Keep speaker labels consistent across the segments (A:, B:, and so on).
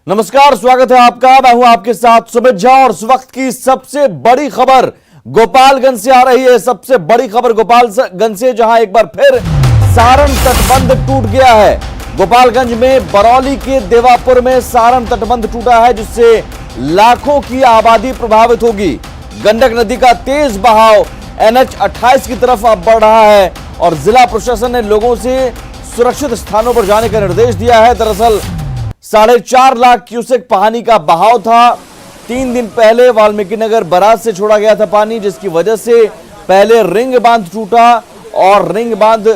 A: नमस्कार, स्वागत है आपका। मैं हूं आपके साथ सुमित झा और इस वक्त की सबसे बड़ी खबर गोपालगंज से आ रही है। सबसे बड़ी खबर गोपालगंज से, जहां एक बार फिर सारण तटबंध टूट गया है। गोपालगंज में बरौली के देवापुर में सारण तटबंध टूटा है, जिससे लाखों की आबादी प्रभावित होगी। गंडक नदी का तेज बहाव NH-28 की तरफ अब बढ़ रहा है और जिला प्रशासन ने लोगों से सुरक्षित स्थानों पर जाने का निर्देश दिया है। दरअसल 4.5 लाख क्यूसेक पानी का बहाव था। 3 दिन पहले वाल्मीकि नगर बराज से छोड़ा गया था पानी, जिसकी वजह से पहले रिंग बांध टूटा और रिंग बांध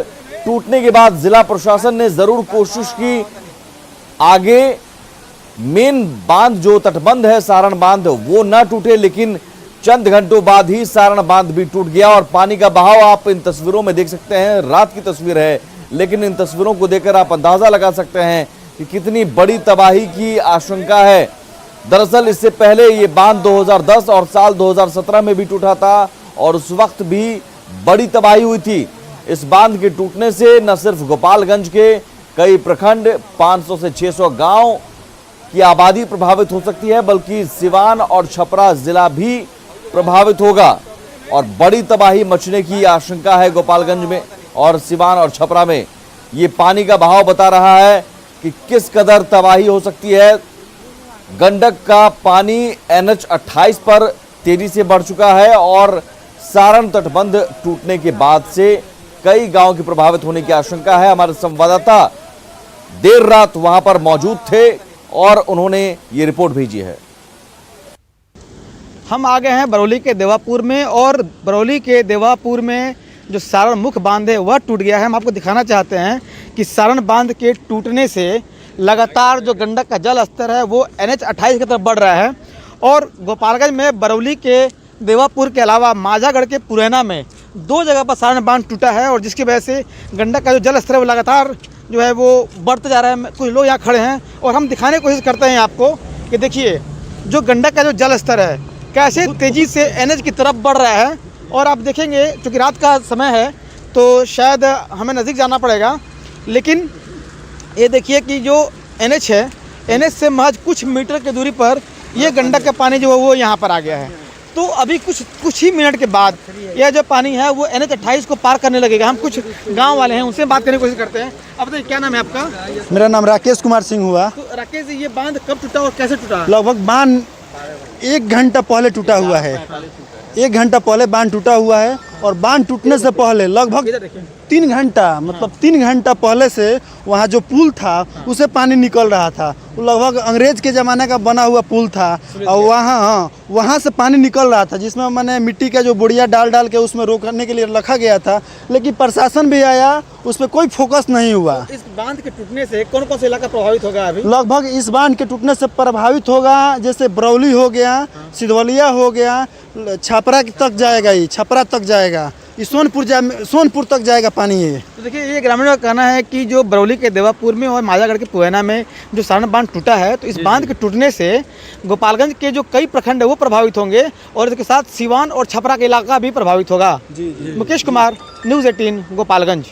A: टूटने के बाद जिला प्रशासन ने जरूर कोशिश की आगे मेन बांध जो तटबंध है सारण बांध वो ना टूटे, लेकिन चंद घंटों बाद ही सारण बांध भी टूट गया और पानी का बहाव आप इन तस्वीरों में देख सकते हैं। रात की तस्वीर है, लेकिन इन तस्वीरों को देखकर आप अंदाजा लगा सकते हैं कि कितनी बड़ी तबाही की आशंका है। दरअसल इससे पहले ये बांध 2010 और साल 2017 में भी टूटा था और उस वक्त भी बड़ी तबाही हुई थी। इस बांध के टूटने से न सिर्फ गोपालगंज के कई प्रखंड 500 से 600 गांव की आबादी प्रभावित हो सकती है, बल्कि सिवान और छपरा जिला भी प्रभावित होगा और बड़ी तबाही मचने की आशंका है गोपालगंज में और सिवान और छपरा में। ये पानी का बहाव बता रहा है कि किस कदर तबाही हो सकती है। गंडक का पानी NH-28 पर तेजी से बढ़ चुका है और सारण तटबंध टूटने के बाद से कई गांव के प्रभावित होने की आशंका है। हमारे संवाददाता देर रात वहां पर मौजूद थे और उन्होंने ये रिपोर्ट भेजी है।
B: हम आ गए हैं बरौली के देवापुर में और बरौली के देवापुर में जो सारण मुख्य बांध है वह टूट गया है। हम आपको दिखाना चाहते हैं कि सारण बांध के टूटने से लगातार जो गंडक का जल स्तर है वो NH-28 की तरफ बढ़ रहा है और गोपालगंज में बरौली के देवापुर के अलावा माझागढ़ के पुरैना में 2 जगह पर सारण बांध टूटा है और जिसकी वजह से गंडक का जो जल स्तर है वो लगातार जो है वो बढ़ते जा रहा है। कुछ लोग यहाँ खड़े हैं और हम दिखाने की कोशिश करते हैं आपको कि देखिए जो गंडक का जो जल स्तर है कैसे तेज़ी से NH की तरफ बढ़ रहा है। और आप देखेंगे क्योंकि रात का समय है तो शायद हमें नज़दीक जाना पड़ेगा, लेकिन ये देखिए कि जो NH है, NH से महज कुछ मीटर की दूरी पर ये गंडक का पानी जो है वो यहाँ पर आ गया है। तो अभी कुछ ही मिनट के बाद यह जो पानी है वो NH-28 को पार करने लगेगा। हम कुछ गांव वाले हैं उनसे बात करने की कोशिश करते हैं। अब बताइए क्या नाम है आपका?
C: मेरा नाम राकेश कुमार सिंह हुआ।
B: तो राकेश जी, ये बांध कब टूटा और कैसे टूटा?
C: लगभग बांध 1 घंटा पहले टूटा हुआ है। 1 घंटा पहले बांध टूटा हुआ है और बांध टूटने से पहले लगभग 3 घंटा मतलब 3 घंटा पहले से वहाँ जो पुल था उसे पानी निकल रहा था। वो लगभग अंग्रेज के ज़माने का बना हुआ पुल था और वहाँ से पानी निकल रहा था, जिसमें मैंने मिट्टी का जो बोरिया डाल के उसमें रोकने के लिए रखा गया था, लेकिन प्रशासन भी आया, उस पर कोई फोकस नहीं हुआ।
B: इस बांध के टूटने से कौन कौन सा इलाका प्रभावित होगा? अभी
C: लगभग इस बांध के टूटने से प्रभावित होगा जैसे बरौली हो गया, सिधवलिया हो गया, छपरा तक जाएगा, ये छपरा तक जाएगा, सोनपुर तक जाएगा पानी। ये
B: तो देखिए ये ग्रामीणों का कहना है कि जो बरौली के देवापुर में और माझागढ़ के पुरैना में जो सारण बांध टूटा है तो इस बांध के टूटने से गोपालगंज के जो कई प्रखंड है वो प्रभावित होंगे और इसके साथ सिवान और छपरा का इलाका भी प्रभावित होगा। मुकेश कुमार, न्यूज़ 18 गोपालगंज।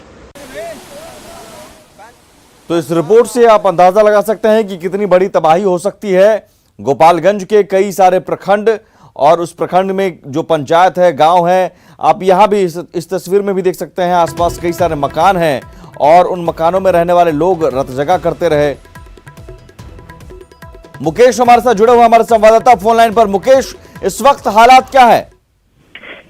A: तो इस रिपोर्ट से आप अंदाजा लगा सकते हैं कि कितनी बड़ी तबाही हो सकती है। गोपालगंज के कई सारे प्रखंड और उस प्रखंड में जो पंचायत है, गांव है, आप यहां भी इस तस्वीर में भी देख सकते हैं आसपास कई सारे मकान हैं और उन मकानों में रहने वाले लोग रत जगह करते रहे। मुकेश हमारे साथ जुड़े हुए हमारे संवाददाता फोन लाइन पर। मुकेश, इस वक्त हालात क्या है?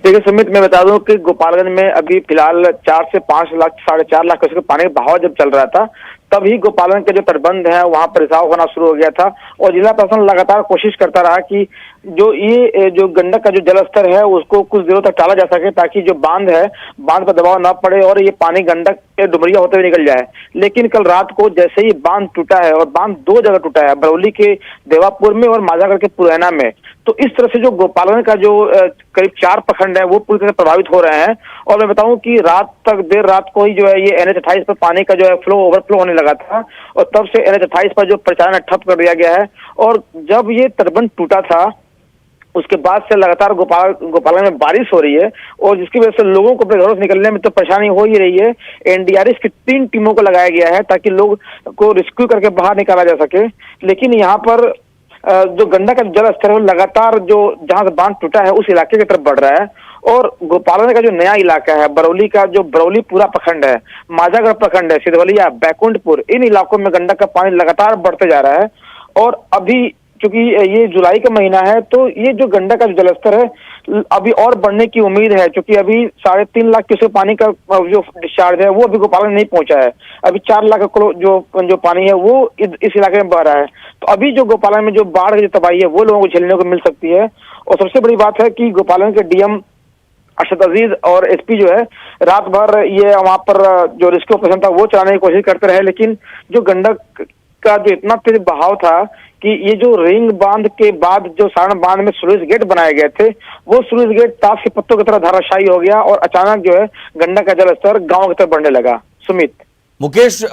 D: देखिए सुमित, मैं बता दूं कि गोपालगंज में अभी फिलहाल 4 से 5 लाख 4.5 लाख क्यूसेक पानी का बहाव जब चल रहा था तभी गोपालगंज के जो तटबंध है वहां पर रिसाव होना शुरू हो गया था और जिला प्रशासन लगातार कोशिश करता रहा कि जो गंडक का जो जलस्तर है उसको कुछ दिनों तक टाला जा सके, ताकि जो बांध है बांध पर दबाव न पड़े और ये पानी गंडक के डुमरिया होते हुए निकल जाए। लेकिन कल रात को जैसे ही बांध टूटा है और बांध 2 जगह टूटा है, बरौली के देवापुर में और माझागढ़ के पुरैना में, तो इस तरह से जो गोपालगंज का जो करीब 4 प्रखंड है वो पूरी तरह प्रभावित हो रहे हैं। और मैं बताऊं कि देर रात को ही जो है ये NH-28 पर पानी का जो है ओवरफ्लो होने लगा था और तब से NH-28 पर जो परिचालन ठप कर दिया गया है। और जब ये तटबंध टूटा था उसके बाद से लगातार गोपालगंज में बारिश हो रही है और जिसकी वजह से लोगों को अपने घरों से निकलने में तो परेशानी हो ही रही है। एनडीआरएफ की 3 टीमों को लगाया गया है ताकि लोग को रेस्क्यू करके बाहर निकाला जा सके। लेकिन यहाँ पर जो गंडक का जल स्तर है लगातार जो जहां से बांध टूटा है उस इलाके की तरफ बढ़ रहा है। और गोपालगंज का जो नया इलाका है बरौली का, जो बरौली पूरा प्रखंड है, माझागढ़ प्रखंड है, सिधवलिया, बैकुंठपुर, इन इलाकों में गंडक का पानी लगातार बढ़ते जा रहा है। और अभी चूंकि ये जुलाई का महीना है तो ये जो गंडक का जो जलस्तर है अभी और बढ़ने की उम्मीद है, क्योंकि अभी 3.5 लाख क्यूसेक पानी का जो डिस्चार्ज है वो अभी गोपालगंज नहीं पहुंचा है। अभी 4 लाख जो पानी है वो इस इलाके में बह रहा है। तो अभी जो गोपालगंज में जो बाढ़ की जो तबाही है वो लोगों को झेलने को मिल सकती है। और सबसे बड़ी बात है कि गोपालगंज के डीएम अरशद अजीज और एसपी जो है रात भर ये वहां पर जो रेस्क्यू ऑपरेशन था वो चलाने की कोशिश करते रहे, लेकिन जो गंडक का जो इतना तेज बहाव था कि ये जो रिंग बांध के बाद जो सारण बांध में स्लुइस गेट बनाए गए थे वो स्लुइस गेट ताश के पत्तों की तरह धाराशायी हो गया और अचानक जो है गंडक का जल स्तर गाँव की तरफ बढ़ने लगा। सुमित,
A: मुकेश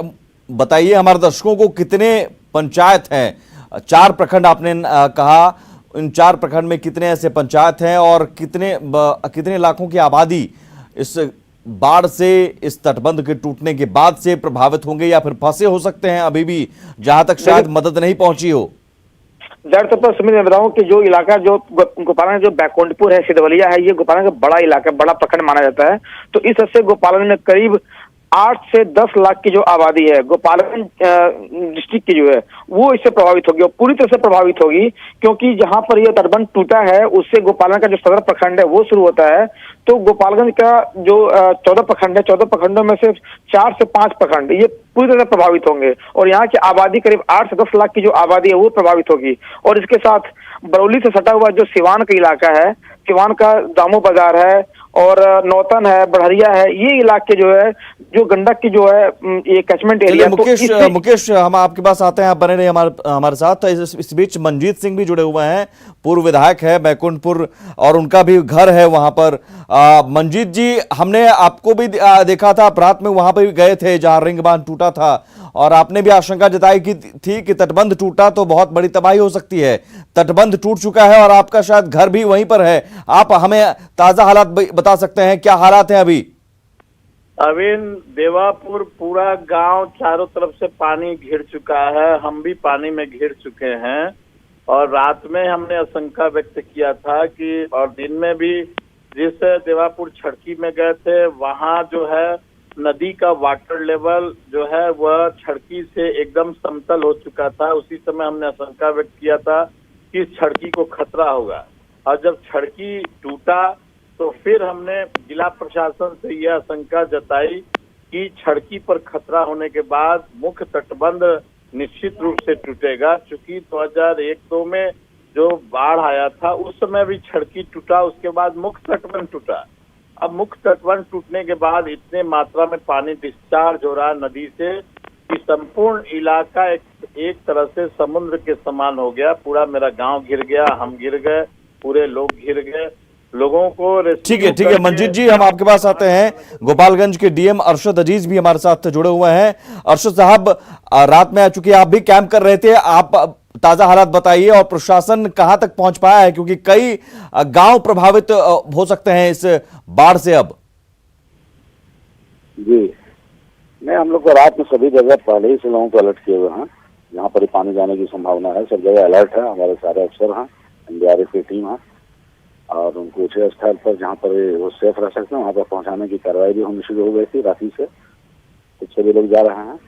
A: बताइए हमारे दर्शकों को कितने पंचायत हैं? 4 प्रखंड आपने कहा, इन 4 प्रखंड में कितने ऐसे पंचायत हैं और कितने लाखों की आबादी इस बाढ़ से, इस तटबंध के टूटने के बाद से प्रभावित होंगे या फिर फंसे हो सकते हैं अभी भी जहां तक शायद मदद नहीं पहुंची हो?
D: जाहिर तौर पर सुमित मैं बताऊं कि जो इलाका जो गोपालगंज जो बैकुंठपुर है, सिधवलिया है, ये गोपालगंज का बड़ा इलाका, बड़ा प्रखंड माना जाता है। तो इस हद से गोपालगंज में करीब 8 से 10 लाख की जो आबादी है गोपालगंज डिस्ट्रिक्ट की जो है वो इससे प्रभावित होगी और पूरी तरह से प्रभावित होगी, क्योंकि जहां पर यह तटबंध टूटा है उससे गोपालगंज का जो सदर प्रखंड है वो शुरू होता है। तो गोपालगंज का जो 14 प्रखंड है, 14 प्रखंडों में से 4 से 5 प्रखंड ये पूरी तरह से प्रभावित होंगे और यहाँ की आबादी करीब 8 से 10 लाख की जो आबादी है वो प्रभावित होगी। और इसके साथ बरौली से सटा हुआ जो सिवान का इलाका है, सिवान का दामू बाजार है और नौतन है, बढ़रिया है, ये इलाके जो है जो गंडक की जो है ये कैचमेंट एरिया।
A: मुकेश हम आपके पास आते हैं, आप बने रहे हमारे साथ। तो इस बीच मंजीत सिंह भी जुड़े हुए हैं, पूर्व विधायक है बैकुंठपुर और उनका भी घर है वहां पर। मंजीत जी, हमने आपको भी देखा था, आप रात में वहां पर भी गए थे जहां रिंग बांध टूटा था और आपने भी आशंका जताई थी कि तटबंध टूटा तो बहुत बड़ी तबाही हो सकती है। तटबंध टूट चुका है और आपका शायद घर भी वहीं पर है। आप हमें ताजा हालात बता सकते हैं, क्या हालात हैं अभी?
E: अभी देवापुर पूरा गांव चारों तरफ से पानी घिर चुका है, हम भी पानी में घिर चुके हैं। और रात में हमने आशंका व्यक्त किया था कि, और दिन में भी जिस देवापुर छड़की में गए थे वहां जो है नदी का वाटर लेवल जो है वह छड़की से एकदम समतल हो चुका था। उसी समय हमने आशंका व्यक्त किया था कि छड़की को खतरा होगा। और जब छड़की टूटा तो फिर हमने जिला प्रशासन से यह आशंका जताई कि छड़की पर खतरा होने के बाद मुख्य तटबंध निश्चित रूप से टूटेगा। चूंकि 2001-2 में जो बाढ़ आया था उस समय भी छड़की टूटा, उसके बाद मुख्य तटबंध टूटा। अब मुख्य तटबंध टूटने के बाद इतने मात्रा में पानी डिस्चार्ज हो रहा है नदी से कि संपूर्ण इलाका एक तरह से समुद्र के समान हो गया। पूरा मेरा गांव घिर गया, हम घिर गए, पूरे लोग घिर गए, लोगों को।
A: ठीक है मंजीत जी, हम आपके पास आते हैं। गोपालगंज के डीएम अरशद अजीज भी हमारे साथ जुड़े हुए हैं। अरशद साहब, रात में आ चुकी है, आप भी कैंप कर रहे थे, आप ताजा हालात बताइए और प्रशासन कहां तक पहुंच पाया है, क्योंकि कई गांव प्रभावित हो सकते हैं इस बाढ़ से अब।
F: जी नहीं, हम लोग को रात में सभी जगह पहले ही से लोगों को अलर्ट किए हुए हैं। जहाँ पर पानी जाने की संभावना है सब जगह अलर्ट है। हमारे सारे अफसर हैं, एनडीआरएफ की टीम है और उनको ऊंचे स्थल पर जहाँ पर वो सेफ रह सकते हैं वहाँ पर पहुँचाने की कार्रवाई भी होनी शुरू हो गई थी रात्रि से। कुछ सभी लोग जा रहे हैं,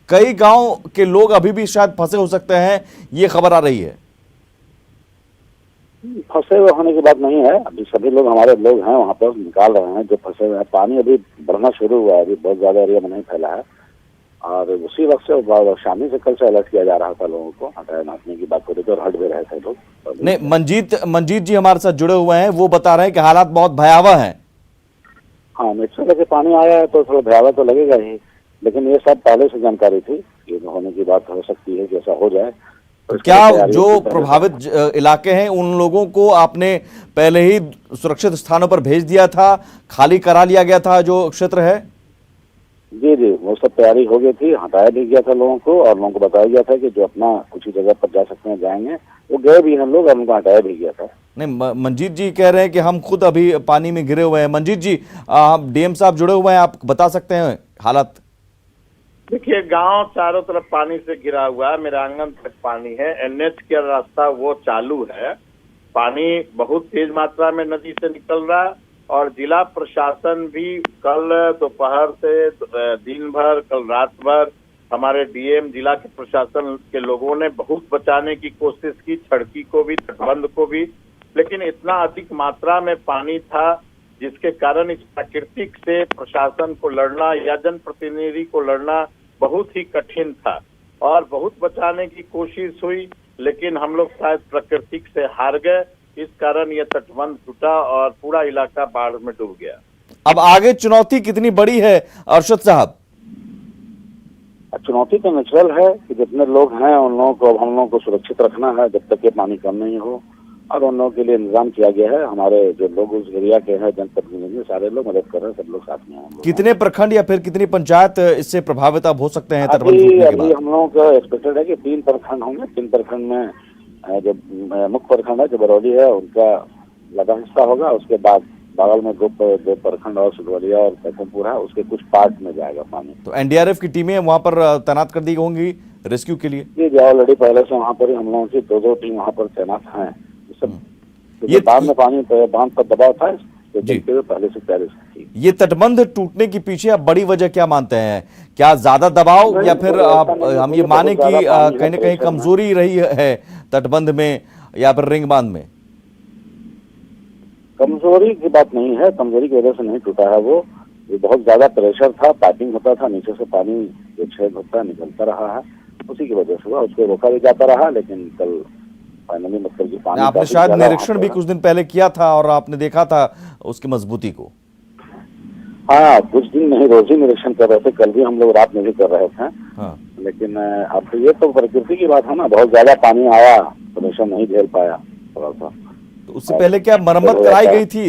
A: कई गांव के लोग अभी भी शायद फंसे हो सकते हैं, ये खबर आ रही है।
F: फंसे हुए होने की बात नहीं है, अभी सभी लोग हमारे लोग हैं वहाँ पर निकाल रहे हैं जो फंसे हुए हैं। पानी अभी बढ़ना शुरू हुआ है, अभी बहुत ज्यादा एरिया में नहीं फैला है और उसी वक्त से शामी से कल से अलर्ट किया जा रहा था लोगों को हटाए नापने की बात को और हट भी रहे थे लोग।
A: नहीं, मंजीत जी हमारे साथ जुड़े हुए हैं, वो बता रहे हैं कि हालात बहुत भयावह हैं।
F: हाँ, मिक्सर लेके पानी आया है तो थोड़ा भयावह तो लगेगा ही, लेकिन ये सब पहले से जानकारी थी, ये होने की बात हो सकती है कि ऐसा हो जाए।
A: क्या जो प्रभावित इलाके हैं उन लोगों को आपने पहले ही सुरक्षित स्थानों पर भेज दिया था, खाली करा लिया गया था जो क्षेत्र है?
F: जी जी, वो सब तैयारी हो गई थी, हटाया भी गया था लोगों को और लोगों को बताया गया था कि जो अपना कुछ ही जगह पर जा सकते हैं जाएंगे। वो गए भी हैं लोग और उनको हटाया भी गया था।
A: नहीं, मंजीत जी कह रहे हैं कि हम खुद अभी पानी में गिरे हुए हैं। मंजीत जी, डीएम साहब जुड़े हुए हैं, आप बता सकते हैं हालात?
E: देखिए, गांव चारों तरफ पानी से घिरा हुआ है, मेरे आंगन तक पानी है। एनएच का रास्ता वो चालू है, पानी बहुत तेज मात्रा में नदी से निकल रहा है और जिला प्रशासन भी कल दोपहर से दिन भर, कल रात भर हमारे डीएम, जिला के प्रशासन के लोगों ने बहुत बचाने की कोशिश की, सड़की को भी, तटबंध को भी, लेकिन इतना अधिक मात्रा में पानी था जिसके कारण इस प्राकृतिक से प्रशासन को लड़ना या जनप्रतिनिधि को लड़ना बहुत ही कठिन था और बहुत बचाने की कोशिश हुई, लेकिन हम लोग शायद प्राकृतिक से हार गए। इस कारण यह तटबंध टूटा और पूरा इलाका बाढ़ में डूब गया।
A: अब आगे चुनौती कितनी बड़ी है अरशद साहब?
F: चुनौती तो नेचुरल है कि जितने लोग हैं उन लोगों को, अब हम लोगों को सुरक्षित रखना है जब तक ये पानी कम नहीं हो, और उन लोगों के लिए इंतजाम किया गया है। हमारे जो लोग उस एरिया के हैं, जनप्रतिनिधि, सारे लोग मदद कर रहे हैं, सब लोग साथ में हैं।
A: कितने प्रखंड या फिर कितनी पंचायत इससे प्रभावित अब हो सकते हैं?
F: अभी हम लोगों का एक्सपेक्टेड है कि 3 प्रखंड होंगे। 3 प्रखंड में जो मुख्य प्रखंड है, जो बरौली है, उनका लगा हिस्सा होगा। उसके बाद बगल में 2 प्रखंड और सुडवलिया और पैथमपुर है, उसके कुछ पार्ट में जाएगा पानी।
A: तो एनडीआरएफ की टीमें वहां पर तैनात कर दी होंगी रेस्क्यू के लिए?
F: जी, ऑलरेडी पहले से वहाँ पर हम लोगों की 2 टीम वहाँ पर तैनात हैं। सब
A: ये
F: बांध में पानी, बांध पर दबाव था, तो
A: जी,
F: देखते हुए पहले से तैयारी थी।
A: ये तटबंध टूटने की पीछे आप बड़ी वजह क्या मानते हैं? क्या ज्यादा दबाव या फिर हम ये माने कि कहीं ना कहीं कमजोरी रही है तटबंध में या फिर रिंग बांध में?
F: कमजोरी की बात नहीं है, कमजोरी की वजह से नहीं टूटा है वो। ये बहुत ज्यादा प्रेशर था, पाइपिंग होता था, नीचे से पानी जो छेद होता है निकलता रहा है, उसी की वजह से हुआ। उसको रोका भी जाता रहा, लेकिन कल फाइनली मतलब कि पानी,
A: आपने शायद निरीक्षण भी कुछ दिन पहले किया था और आपने देखा था उसकी मजबूती को।
F: हाँ, कुछ दिन नहीं, रोज ही निरीक्षण कर रहे थे, कल भी हम लोग रात में भी कर रहे थे।
A: हाँ।
F: लेकिन अब ये तो प्रकृति की बात है ना, बहुत ज्यादा पानी आया, प्रेशर नहीं झेल पाया थोड़ा सा।
A: तो उससे पहले क्या मरम्मत कराई गई थी?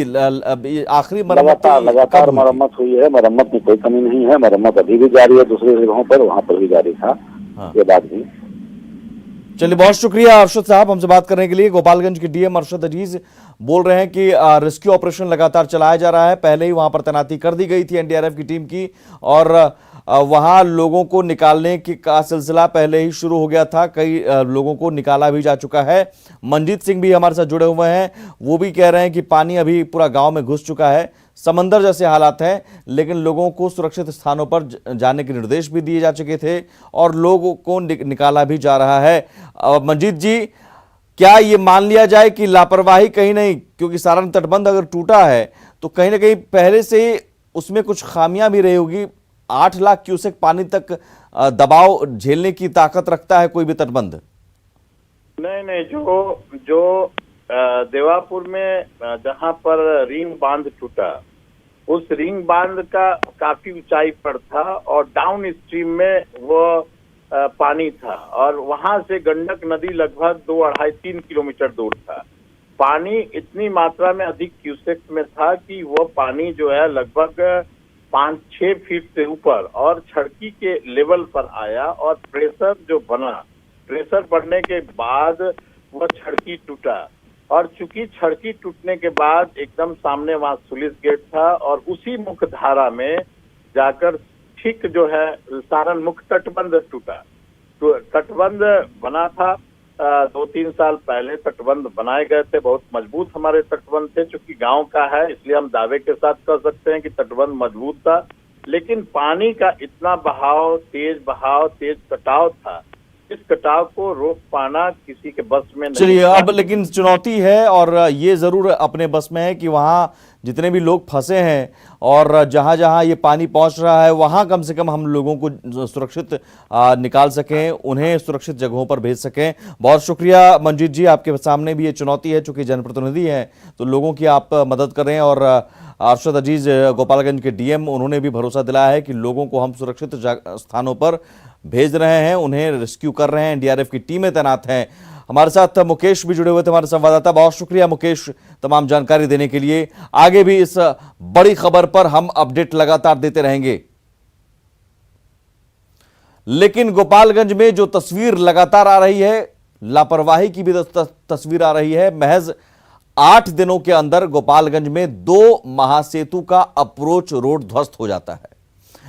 A: आखिरी मरम्मत
F: लगातार मरम्मत हुई है, मरम्मत में कोई कमी नहीं है। मरम्मत अभी भी जारी है, दूसरी जगहों पर, वहाँ पर भी जारी था।
A: हाँ।
F: ये बात भी।
A: चलिए, बहुत शुक्रिया अरशद साहब हमसे बात करने के लिए। गोपालगंज के डीएम अरशद अजीज बोल रहे हैं कि रेस्क्यू ऑपरेशन लगातार चलाया जा रहा है। पहले ही वहां पर तैनाती कर दी गई थी एनडीआरएफ की टीम की और वहां लोगों को निकालने का सिलसिला पहले ही शुरू हो गया था। कई लोगों को निकाला भी जा चुका है। मंजीत सिंह भी हमारे साथ जुड़े हुए हैं, वो भी कह रहे हैं कि पानी अभी पूरा गांव में घुस चुका है, समंदर जैसे हालात हैं, लेकिन लोगों को सुरक्षित स्थानों पर जाने के निर्देश भी दिए जा चुके थे और लोगों को निकाला भी जा रहा है। मंजीत जी, क्या ये मान लिया जाए कि लापरवाही कहीं नहीं, क्योंकि सारण तटबंध अगर टूटा है तो कहीं ना कहीं पहले से उसमें कुछ खामियां भी रही होगी? 8 लाख क्यूसेक पानी तक दबाव झेलने की ताकत रखता है कोई भी तटबंध?
E: नहीं, जो देवापुर में जहां पर रिंग बांध टूटा, उस रिंग बांध का काफी ऊंचाई पर था और डाउन स्ट्रीम में वो पानी था और वहां से गंडक नदी लगभग 2-2.5-3 किलोमीटर दूर था। पानी इतनी मात्रा में अधिक क्यूसेक में था कि वो पानी जो है लगभग 5-6 फीट से ऊपर और छड़की के लेवल पर आया और प्रेशर जो बना, प्रेशर बढ़ने के बाद वह छड़की टूटा और चूंकि छड़की टूटने के बाद एकदम सामने वहां सुलिस गेट था और उसी मुख्य धारा में जाकर ठीक जो है सारण मुख्य तटबंध टूटा। तो तटबंध बना था 2-3 साल पहले तटबंध बनाए गए थे, बहुत मजबूत हमारे तटबंध थे। चूंकि गांव का है इसलिए हम दावे के साथ कह सकते हैं कि तटबंध मजबूत था, लेकिन पानी का इतना बहाव, तेज कटाव था, इस कटाव को रोक पाना किसी के बस में नहीं।
A: चलिए, अब लेकिन चुनौती है और ये जरूर अपने बस में है कि वहां जितने भी लोग फंसे हैं और जहां जहां ये पानी पहुंच रहा है वहां कम से कम हम लोगों को सुरक्षित निकाल सकें, उन्हें सुरक्षित जगहों पर भेज सकें। बहुत शुक्रिया मंजीत जी, आपके सामने भी ये चुनौती है, चूंकि जनप्रतिनिधि हैं तो लोगों की आप मदद कर रहे हैं। और अरशद अजीज गोपालगंज के डीएम, उन्होंने भी भरोसा दिलाया है कि लोगों को हम सुरक्षित स्थानों पर भेज रहे हैं, उन्हें रेस्क्यू कर रहे हैं, एनडीआरएफ की टीमें तैनात हैं। हमारे साथ मुकेश भी जुड़े हुए थे, हमारे संवाददाता। बहुत शुक्रिया मुकेश तमाम जानकारी देने के लिए। आगे भी इस बड़ी खबर पर हम अपडेट लगातार देते रहेंगे। लेकिन गोपालगंज में जो तस्वीर लगातार आ रही है, लापरवाही की भी तस्वीर आ रही है। महज 8 दिनों के अंदर गोपालगंज में 2 महासेतु का अप्रोच रोड ध्वस्त हो जाता है।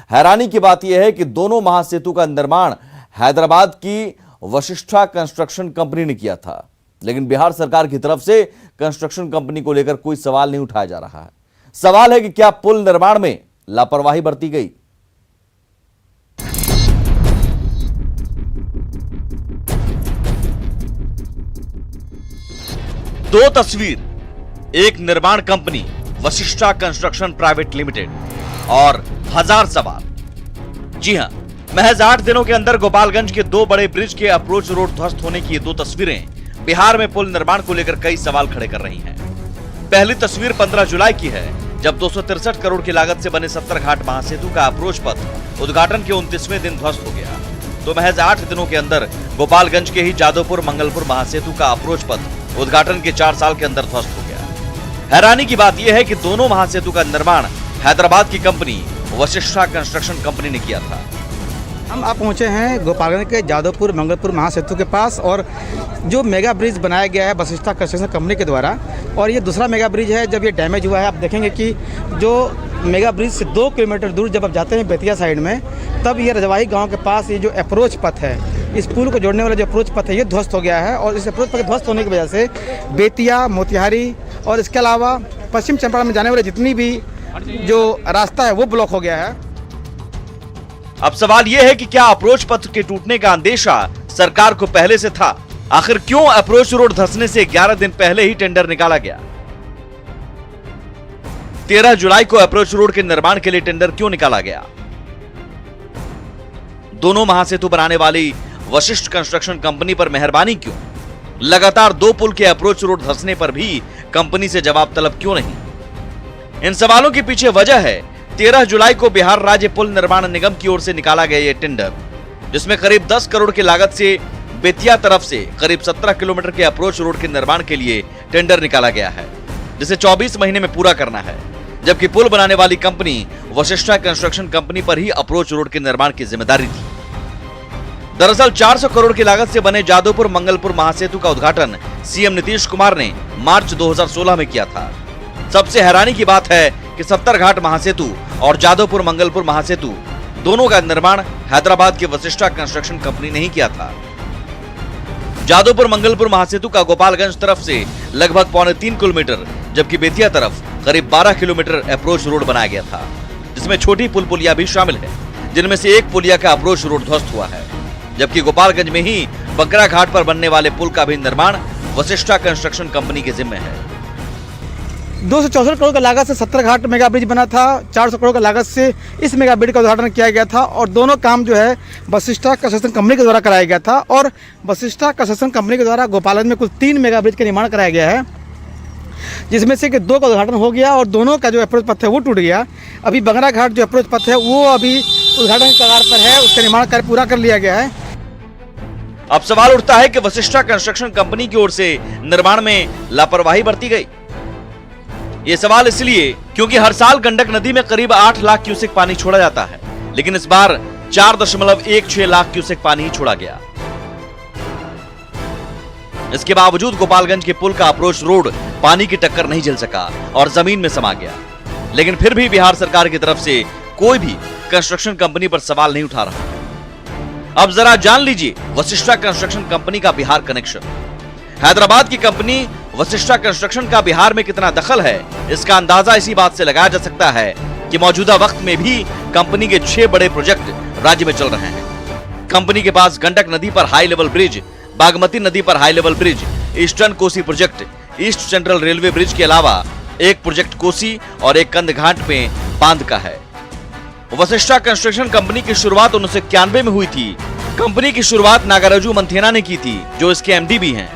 A: हैरानी की बात यह है कि दोनों महासेतु का निर्माण हैदराबाद की वशिष्ठा कंस्ट्रक्शन कंपनी ने किया था, लेकिन बिहार सरकार की तरफ से कंस्ट्रक्शन कंपनी को लेकर कोई सवाल नहीं उठाया जा रहा है। सवाल है कि क्या पुल निर्माण में लापरवाही बरती गई? दो तस्वीर, एक निर्माण company Vashishtha construction private limited और हजार सवाल। जी हां, महज 8 दिनों के अंदर गोपालगंज के 2 बड़े ब्रिज के अप्रोच रोड ध्वस्त होने की ये 2 तस्वीरें बिहार में पुल निर्माण को लेकर कई सवाल खड़े कर रही हैं। पहली तस्वीर 15 जुलाई की है, जब 263 करोड़ की लागत से बने 70 घाट महासेतु का अप्रोच पथ उद्घाटन के 29वें दिन ध्वस्त हो गया। तो महज 8 दिनों के अंदर गोपालगंज के ही जादवपुर मंगलपुर महासेतु का अप्रोच पथ उद्घाटन के 4 साल के अंदर ध्वस्त हो गया। हैरानी की बात यह है कि दोनों महासेतु का निर्माण हैदराबाद की कंपनी वशिष्ठा कंस्ट्रक्शन कंपनी ने किया था।
B: हम आप पहुंचे हैं गोपालगंज के जादवपुर मंगलपुर महासेतु के पास, और जो मेगा ब्रिज बनाया गया है वशिष्ठा कंस्ट्रक्शन कंपनी के द्वारा, और ये दूसरा मेगा ब्रिज है। जब ये डैमेज हुआ है, आप देखेंगे कि जो मेगा ब्रिज से 2 किलोमीटर दूर जब आप जाते हैं बेतिया साइड में, तब ये रजवाही गांव के पास ये जो अप्रोच पथ है, इस पुल को जोड़ने वाला जो अप्रोच पथ है, ये ध्वस्त हो गया है। और इस अप्रोच पथ ध्वस्त होने की वजह से बेतिया, मोतिहारी और इसके अलावा पश्चिम चंपारण में जाने वाले जितनी भी जो रास्ता है वो ब्लॉक हो गया है।
A: अब सवाल यह है कि क्या अप्रोच पथ के टूटने का अंदेशा सरकार को पहले से था? आखिर क्यों अप्रोच रोड धंसने से 11 दिन पहले ही टेंडर निकाला गया? 13 जुलाई को अप्रोच रोड के निर्माण के लिए टेंडर क्यों निकाला गया? दोनों महासेतु बनाने वाली वशिष्ठ कंस्ट्रक्शन कंपनी पर मेहरबानी क्यों? लगातार 2 पुल के अप्रोच रोड धंसने पर भी कंपनी से जवाब तलब क्यों नहीं? इन सवालों के पीछे वजह है 13 जुलाई को बिहार राज्य पुल निर्माण निगम की ओर से निकाला गया यह टेंडर, जिसमें करीब 10 करोड़ की लागत से बेतिया तरफ से करीब 17 किलोमीटर के अप्रोच रोड के निर्माण के लिए टेंडर निकाला गया है, जिसे 24 महीने में पूरा करना है। जबकि पुल बनाने वाली कंपनी वशिष्ठा कंस्ट्रक्शन कंपनी पर ही अप्रोच रोड के निर्माण की जिम्मेदारी थी। दरअसल 400 करोड़ की लागत से बने जादवपुर मंगलपुर महासेतु का उद्घाटन सीएम नीतीश कुमार ने मार्च 2016 में किया था। सबसे हैरानी की बात है कि 70 घाट महासेतु और जादवपुर मंगलपुर महासेतु दोनों का निर्माण हैदराबाद के वशिष्ठा कंस्ट्रक्शन कंपनी ने ही किया था। जादवपुर मंगलपुर महासेतु का गोपालगंज तरफ से लगभग 3.25 किलोमीटर, जबकि बेतिया तरफ करीब 12 किलोमीटर अप्रोच रोड बनाया गया था, जिसमें छोटी पुल पुलिया भी शामिल है, जिनमें से एक पुलिया का अप्रोच रोड ध्वस्त हुआ है। जबकि गोपालगंज में ही बकरा घाट पर बनने वाले पुल का भी निर्माण वशिष्ठा कंस्ट्रक्शन कंपनी के जिम्मे है।
B: 264 करोड़ की लागत से 70 घाट मेगा ब्रिज बना था, 400 करोड़ की लागत से इस मेगा ब्रिज का उद्घाटन किया गया था, और दोनों काम जो है वशिष्ठा कंस्ट्रक्शन कंपनी के द्वारा कराया गया था। और वशिष्ठा कंस्ट्रक्शन कंपनी के द्वारा गोपालगंज में कुल 3 मेगा ब्रिज का निर्माण कराया गया है, जिसमें से कि 2 का उद्घाटन हो गया और दोनों का जो अप्रोच पथ है वो टूट गया। अभी बगरा घाट जो अप्रोच पथ है वो अभी उद्घाटन के कगार पर है, उसका निर्माण कार्य पूरा कर लिया गया है।
A: अब सवाल उठता है कि वशिष्ठा कंस्ट्रक्शन कंपनी की ओर से निर्माण में लापरवाही बरती गई। ये सवाल इसलिए क्योंकि हर साल गंडक नदी में करीब 8 लाख क्यूसेक पानी छोड़ा जाता है, लेकिन इस बार 4.16 लाख क्यूसेक पानी ही छोड़ा गया। इसके बावजूद गोपालगंज के पुल का अप्रोच रोड पानी की टक्कर नहीं झेल सका और जमीन में समा गया। लेकिन फिर भी बिहार सरकार की तरफ से कोई भी कंस्ट्रक्शन कंपनी पर सवाल नहीं उठा रहा। अब जरा जान लीजिए वशिष्ठा कंस्ट्रक्शन कंपनी का बिहार कनेक्शन। हैदराबाद की कंपनी वशिष्ठा कंस्ट्रक्शन का बिहार में कितना दखल है, इसका अंदाजा इसी बात से लगाया जा सकता है कि मौजूदा वक्त में भी कंपनी के 6 बड़े प्रोजेक्ट राज्य में चल रहे हैं। कंपनी के पास गंडक नदी पर हाई लेवल ब्रिज, बागमती नदी पर high level bridge, eastern Kosi project, east central railway bridge के अलावा एक प्रोजेक्ट कोसी और एक कंद घाट में बांध का है। वशिष्ठा कंस्ट्रक्शन कंपनी की शुरुआत 1991 में हुई थी। कंपनी की शुरुआत नागार्जुन मंथेना ने की थी, जो इसके एमडी भी हैं।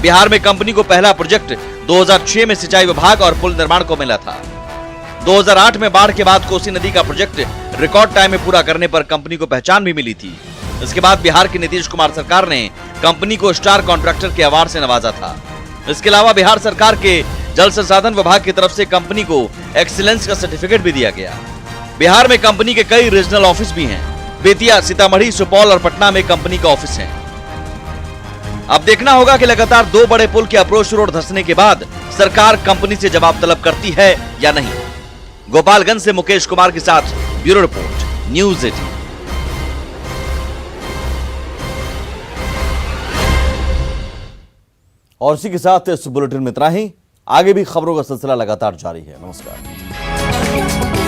A: बिहार में कंपनी को पहला प्रोजेक्ट 2006 में सिंचाई विभाग और पुल निर्माण को मिला था। 2008 में बाढ़ के बाद कोसी नदी का प्रोजेक्ट रिकॉर्ड टाइम में पूरा करने पर कंपनी को पहचान भी मिली थी। इसके बाद बिहार की नीतीश कुमार सरकार ने कंपनी को स्टार कॉन्ट्रैक्टर के अवार्ड से नवाजा था। इसके अलावा बिहार सरकार के जल संसाधन विभाग की तरफ से कंपनी को एक्सीलेंस का सर्टिफिकेट भी दिया गया। बिहार में कंपनी के कई रीजनल ऑफिस भी हैं। बेतिया, सीतामढ़ी, सुपौल और पटना में कंपनी का ऑफिस है। अब देखना होगा कि लगातार 2 बड़े पुल के अप्रोच रोड धंसने के बाद सरकार कंपनी से जवाब तलब करती है या नहीं। गोपालगंज से मुकेश कुमार के साथ ब्यूरो रिपोर्ट, न्यूज़ 18। और इसी के साथ इस बुलेटिन में इतना ही। आगे भी खबरों का सिलसिला लगातार जारी है। नमस्कार।